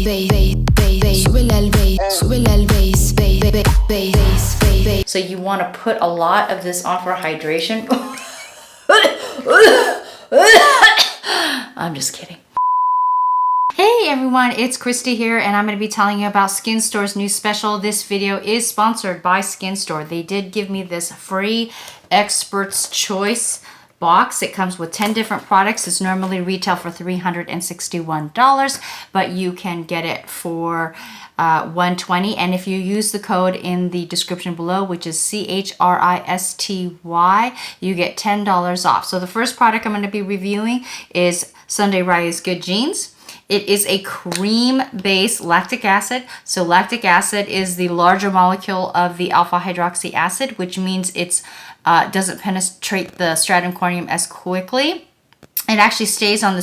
So you want to put a lot of this on for hydration. I'm just kidding. Hey everyone, it's Christy here, and I'm going to be telling you about Skin Store's new special. This video is sponsored by Skin Store. They did give me this free Expert's Choice box. It comes with 10 different products. It's normally retail for $361, but you can get it for $120, and if you use the code in the description below, which is CHRISTY, you get $10 off. So the first product I'm going to be reviewing is Sunday Rise Good Jeans. It is a cream-based lactic acid. So lactic acid is the larger molecule of the alpha hydroxy acid, which means it's doesn't penetrate the stratum corneum as quickly. It actually stays on the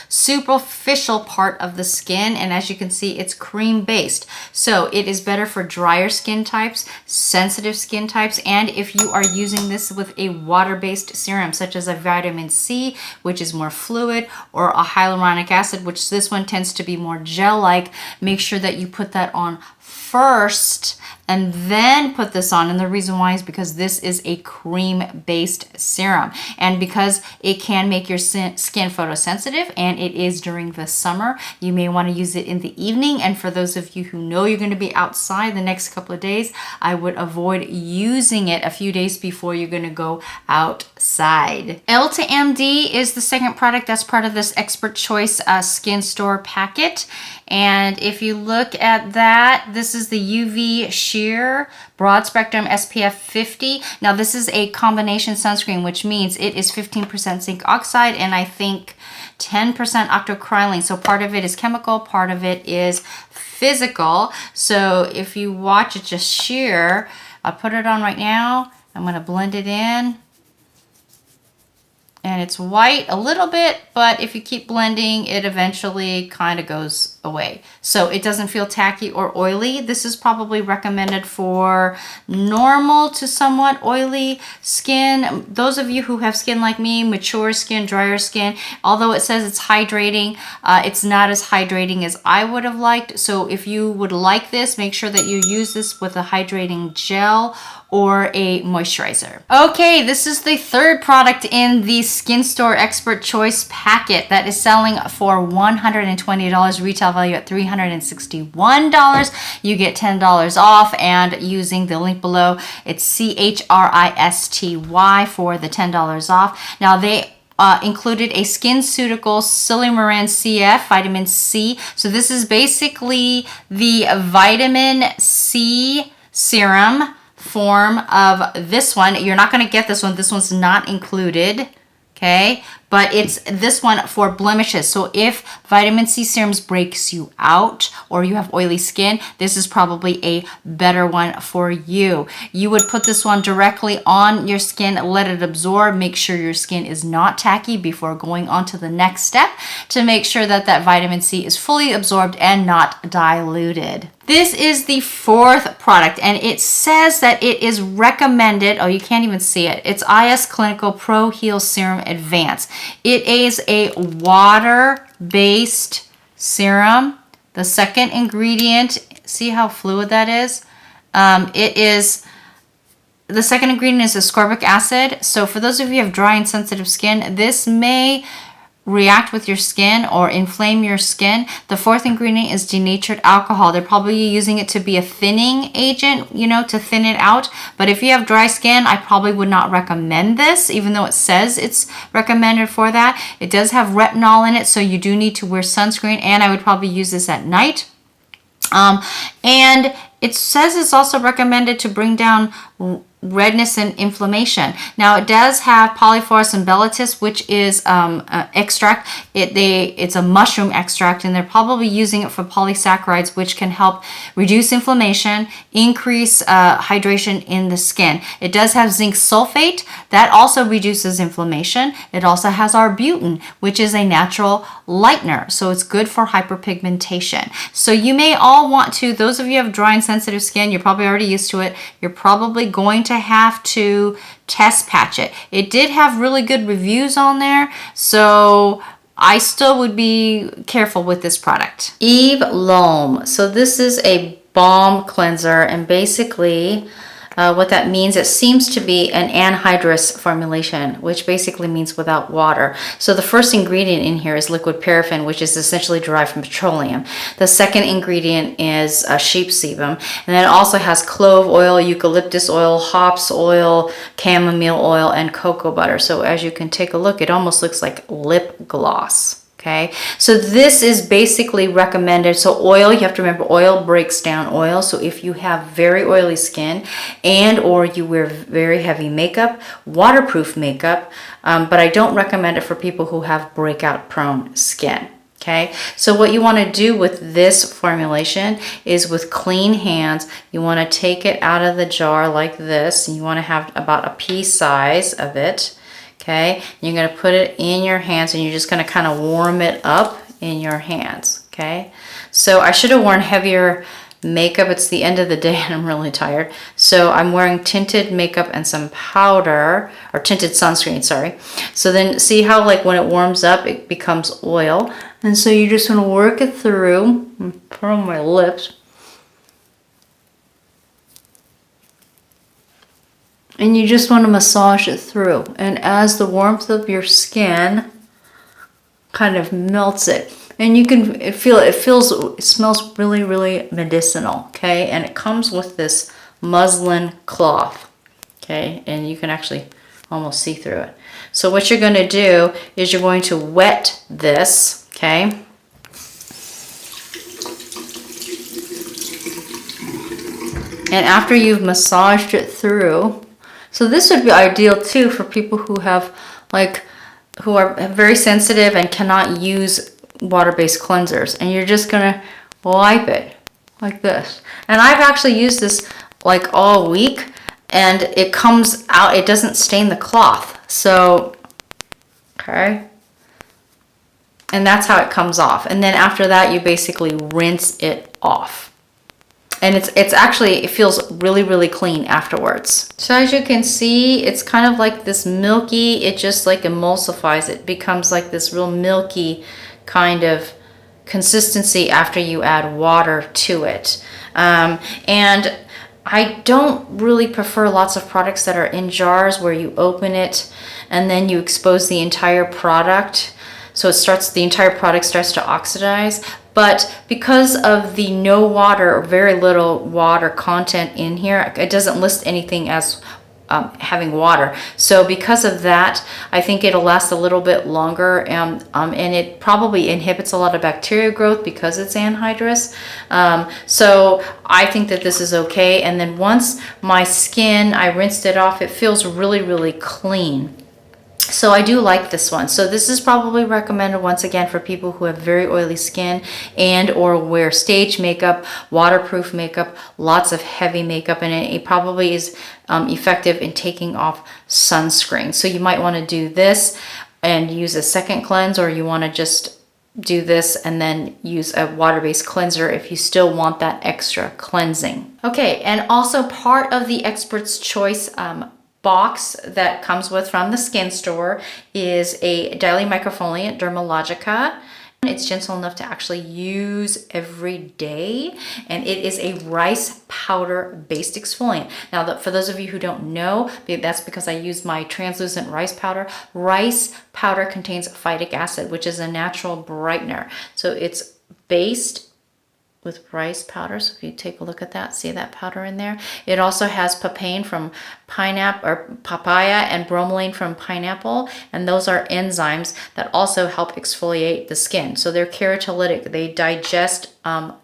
superficial part of the skin, and as you can see, it's cream-based. So it is better for drier skin types, sensitive skin types, and if you are using this with a water-based serum, such as a vitamin C, which is more fluid, or a hyaluronic acid, which this one tends to be more gel-like, make sure that you put that on first and then put this on. And the reason why is because this is a cream-based serum, and because it can make your skin photosensitive, and it is during the summer, you may want to use it in the evening. And for those of you who know you're going to be outside the next couple of days, I would avoid using it a few days before you're going to go outside. L2MD is the second product that's part of this Expert Choice Skin Store packet. And if you look at that, this is the UV Sheer Broad Spectrum SPF 50. Now this is a combination sunscreen, which means it is 15% zinc oxide and I think 10% octocrylene. So part of it is chemical, part of it is physical. So if you watch it just sheer, I'll put it on right now. I'm going to blend it in. And it's white a little bit, but if you keep blending, it eventually kind of goes away. So it doesn't feel tacky or oily. This is probably recommended for normal to somewhat oily skin. Those of you who have skin like me, mature skin, drier skin, although it says it's hydrating, it's not as hydrating as I would have liked. So if you would like this, make sure that you use this with a hydrating gel or a moisturizer. Okay, this is the third product in the Skin Store Expert Choice packet that is selling for $120, retail value at $361. You get $10 off, and using the link below, it's CHRISTY for the $10 off. Now they included a SkinCeutical Silymarin CF vitamin C. So this is basically the vitamin C serum form of this one. You're not going to get this one. This one's not included. Okay, but it's this one for blemishes. So if vitamin C serums breaks you out or you have oily skin, this is probably a better one for you. You would put this one directly on your skin, let it absorb, make sure your skin is not tacky before going on to the next step to make sure that that vitamin C is fully absorbed and not diluted. This is the fourth product, and it says that it is recommended, oh, you can't even see it. It's IS Clinical Pro Heal Serum Advance. It is a water-based serum. The second ingredient, see how fluid that is? The second ingredient is ascorbic acid. So for those of you who have dry and sensitive skin, this may react with your skin or inflame your skin. The fourth ingredient is denatured alcohol. They're probably using it to be a thinning agent, you know, to thin it out. But if you have dry skin, I probably would not recommend this, even though it says it's recommended for that. It does have retinol in it, so you do need to wear sunscreen, and I would probably use this at night. And it says it's also recommended to bring down redness and inflammation. Now it does have Polyphorus embolitus, which is extract. It's a mushroom extract, and they're probably using it for polysaccharides, which can help reduce inflammation, increase hydration in the skin. It does have zinc sulfate that also reduces inflammation. It also has arbutin, which is a natural lightener, so it's good for hyperpigmentation. So you may all want to, those of you who have dry and sensitive skin, you're probably already used to it. You're probably going to have to test patch it. It did have really good reviews on there, so I still would be careful with this product. Eve Loam. So this is a balm cleanser, and basically what that means, it seems to be an anhydrous formulation, which basically means without water. So the first ingredient in here is liquid paraffin, which is essentially derived from petroleum. The second ingredient is sheep sebum, and then it also has clove oil, eucalyptus oil, hops oil, chamomile oil, and cocoa butter. So as you can take a look, it almost looks like lip gloss. Okay, so this is basically recommended. So oil, you have to remember, oil breaks down oil. So if you have very oily skin and or you wear very heavy makeup, waterproof makeup, but I don't recommend it for people who have breakout prone skin. Okay, so what you want to do with this formulation is, with clean hands, you want to take it out of the jar like this, and you want to have about a pea size of it. Okay, you're going to put it in your hands, and you're just going to kind of warm it up in your hands. Okay, so I should have worn heavier makeup. It's the end of the day and I'm really tired. So I'm wearing tinted makeup and some powder, or tinted sunscreen, sorry. So then see how like when it warms up, it becomes oil. And so you just want to work it through and put on my lips. And you just want to massage it through. And as the warmth of your skin kind of melts it, and you can feel it, it smells really, really medicinal, okay? And it comes with this muslin cloth, okay? And you can actually almost see through it. So what you're going to do is you're going to wet this, okay? And after you've massaged it through, so this would be ideal too for people who have who are very sensitive and cannot use water-based cleansers. And you're just gonna wipe it like this. And I've actually used this like all week, and it comes out, it doesn't stain the cloth. So, okay. And that's how it comes off. And then after that, you basically rinse it off. And it's actually, it feels really, really clean afterwards. So as you can see, it's kind of like this milky, it just like emulsifies. It becomes like this real milky kind of consistency after you add water to it. And I don't really prefer lots of products that are in jars where you open it and then you expose the entire product. So the entire product starts to oxidize. But because of the no water or very little water content in here, it doesn't list anything as having water. So because of that, I think it'll last a little bit longer, and it probably inhibits a lot of bacteria growth because it's anhydrous. So I think that this is okay. And then once my skin, I rinsed it off, it feels really, really clean. So I do like this one. So this is probably recommended once again for people who have very oily skin and or wear stage makeup, waterproof makeup, lots of heavy makeup, and it probably is effective in taking off sunscreen. So you might want to do this and use a second cleanse, or you want to just do this and then use a water-based cleanser if you still want that extra cleansing. Okay, and also part of the Expert's Choice box that comes with from the skin store is a daily microfoliant Dermalogica. It's gentle enough to actually use every day, and it is a rice powder based exfoliant. Now, for those of you who don't know, that's because I use my translucent rice powder. Rice powder contains phytic acid, which is a natural brightener. So it's based with rice powder. So if you take a look at that, see that powder in there? It also has papain from pineapple or papaya and bromelain from pineapple, and those are enzymes that also help exfoliate the skin. So they're keratolytic. They digest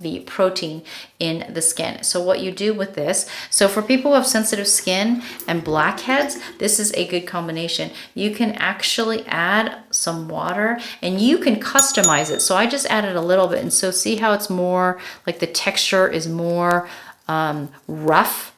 the protein in the skin. So what you do with this, so for people who have sensitive skin and blackheads, this is a good combination. You can actually add some water and you can customize it. So I just added a little bit, and so see how it's more like the texture is more rough.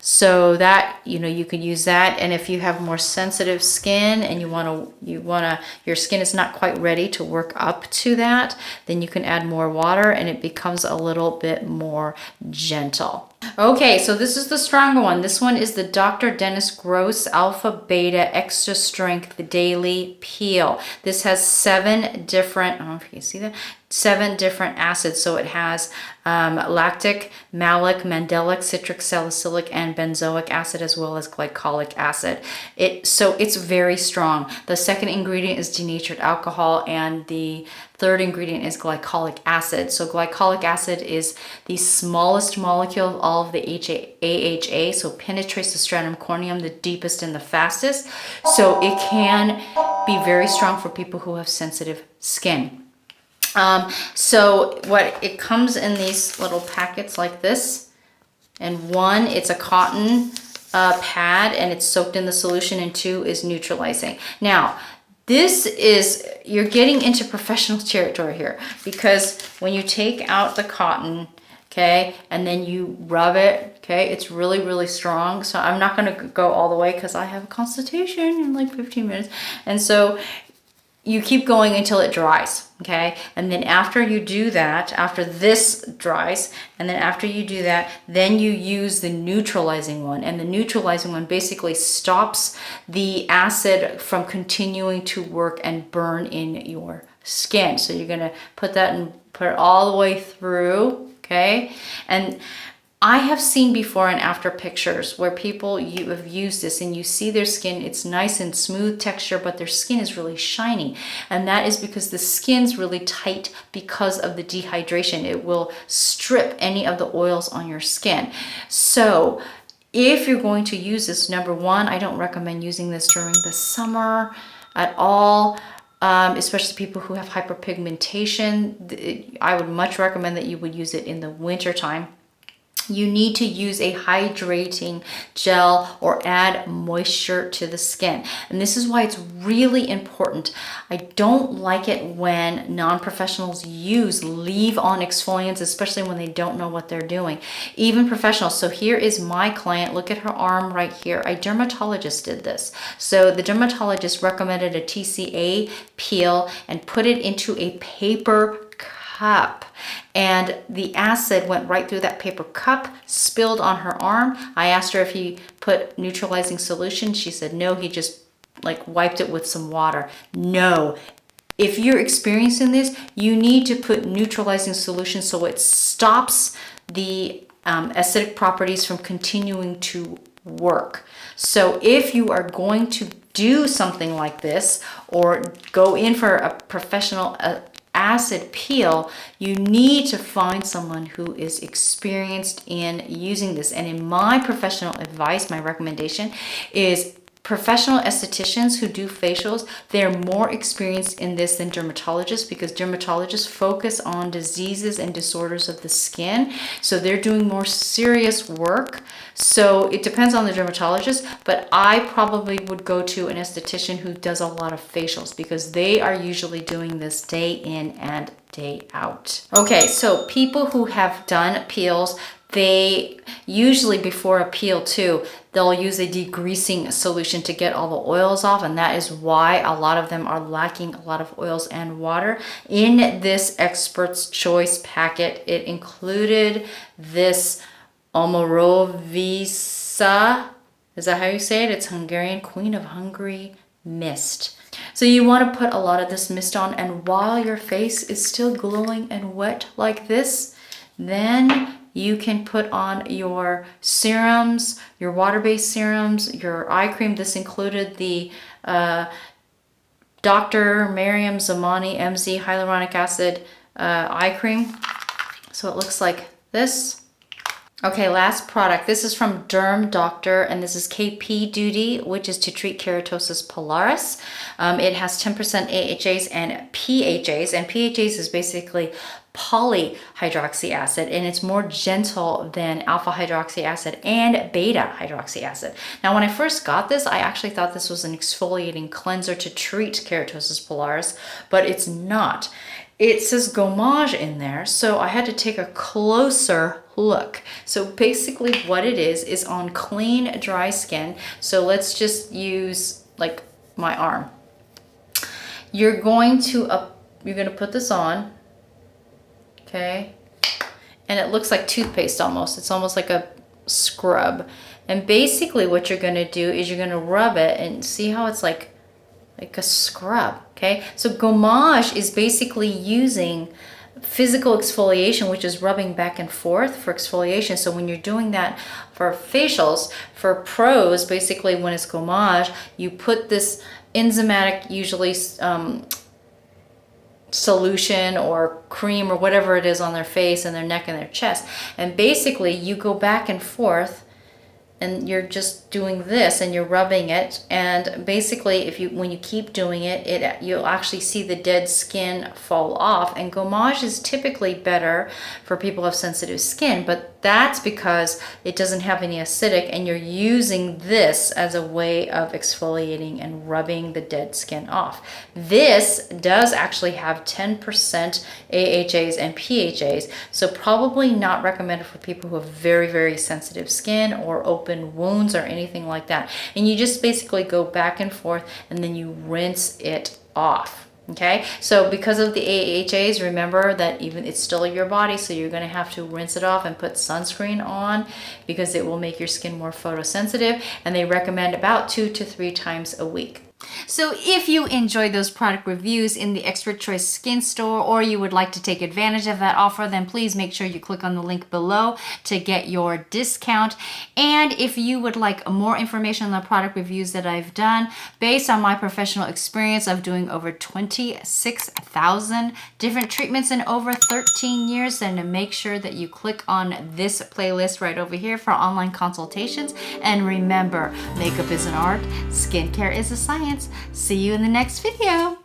So that, you can use that. And if you have more sensitive skin and your skin is not quite ready to work up to that, then you can add more water and it becomes a little bit more gentle. Okay, so this is the stronger one. This one is the Dr. Dennis Gross Alpha Beta Extra Strength Daily Peel. This has 7 different, I don't know if you can see that, 7 different acids. So it has lactic, malic, mandelic, citric, salicylic, and benzoic acid, as well as glycolic acid. So it's very strong. The second ingredient is denatured alcohol, and the third ingredient is glycolic acid. So glycolic acid is the smallest molecule of all of the AHA, so penetrates the stratum corneum the deepest and the fastest. So it can be very strong for people who have sensitive skin. So what it comes in these little packets like this, and 1, it's a cotton pad and it's soaked in the solution, and 2 is neutralizing. Now, this is, you're getting into professional territory here, because when you take out the cotton, okay, and then you rub it, okay, it's really, really strong. So I'm not going to go all the way because I have a consultation in like 15 minutes. And so you keep going until it dries, okay? And then after you do that, after this dries, and then after you do that, then you use the neutralizing one. And the neutralizing one basically stops the acid from continuing to work and burn in your skin. So you're gonna put that and put it all the way through, okay? And I have seen before and after pictures where people have used this and you see their skin, it's nice and smooth texture, but their skin is really shiny. And that is because the skin's really tight because of the dehydration. It will strip any of the oils on your skin. So if you're going to use this, number 1, I don't recommend using this during the summer at all. Especially people who have hyperpigmentation. I would much recommend that you would use it in the winter time. You need to use a hydrating gel or add moisture to the skin. And this is why it's really important. I don't like it when non-professionals use leave-on exfoliants, especially when they don't know what they're doing. Even professionals. So here is my client. Look at her arm right here. A dermatologist did this. So the dermatologist recommended a TCA peel and put it into a paper cup, and the acid went right through that paper cup, spilled on her arm. I asked her if he put neutralizing solution. She said no, he just like wiped it with some water. No, if you're experiencing this, you need to put neutralizing solution so it stops the acidic properties from continuing to work. So if you are going to do something like this or go in for a professional acid peel, you need to find someone who is experienced in using this. And in my professional advice, my recommendation is professional estheticians who do facials. They're more experienced in this than dermatologists, because dermatologists focus on diseases and disorders of the skin. So they're doing more serious work. So it depends on the dermatologist, but I probably would go to an esthetician who does a lot of facials, because they are usually doing this day in and day out. Okay, so people who have done peels, they usually, before a peel too, they'll use a degreasing solution to get all the oils off, and that is why a lot of them are lacking a lot of oils and water. In this Expert's Choice packet, it included this Omorovisa. Is that how you say it? It's Hungarian Queen of Hungary mist. So you want to put a lot of this mist on, and while your face is still glowing and wet like this, then you can put on your serums, your water-based serums, your eye cream. This included the Dr. Mariam Zamani MZ hyaluronic acid eye cream. So it looks like this. Okay, last product. This is from Derm Doctor, and this is KP Duty, which is to treat keratosis pilaris. It has 10% AHAs and PHAs, and PHAs is basically polyhydroxy acid, and it's more gentle than alpha hydroxy acid and beta hydroxy acid. Now, when I first got this, I actually thought this was an exfoliating cleanser to treat keratosis pilaris, but it's not. It says gommage in there, so I had to take a closer look. So basically what it is on clean, dry skin. So let's just use like my arm. You're going to put this on, okay? and it looks like toothpaste almost. It's almost like a scrub. And basically what you're gonna do is you're gonna rub it and see how it's like a scrub, okay? So gommage is basically using physical exfoliation, which is rubbing back and forth for exfoliation. So when you're doing that for facials, for pros, basically when it's gommage, you put this enzymatic, usually solution or cream or whatever it is on their face and their neck and their chest. And basically you go back and forth and you're just doing this and you're rubbing it, and basically when you keep doing it, you'll actually see the dead skin fall off. And gommage is typically better for people who have sensitive skin, but that's because it doesn't have any acidic, and you're using this as a way of exfoliating and rubbing the dead skin off. This does actually have 10% AHAs and PHAs, so probably not recommended for people who have very, very sensitive skin or open wounds or anything like that. And you just basically go back and forth and then you rinse it off. Okay, so because of the AHAs, remember that even it's still your body, so you're going to have to rinse it off and put sunscreen on because it will make your skin more photosensitive, and they recommend about 2 to 3 times a week. So if you enjoyed those product reviews in the Expert Choice Skin Store, or you would like to take advantage of that offer, then please make sure you click on the link below to get your discount. And if you would like more information on the product reviews that I've done, based on my professional experience of doing over 26,000 different treatments in over 13 years, then to make sure that you click on this playlist right over here for online consultations. And remember, makeup is an art, skincare is a science. See you in the next video.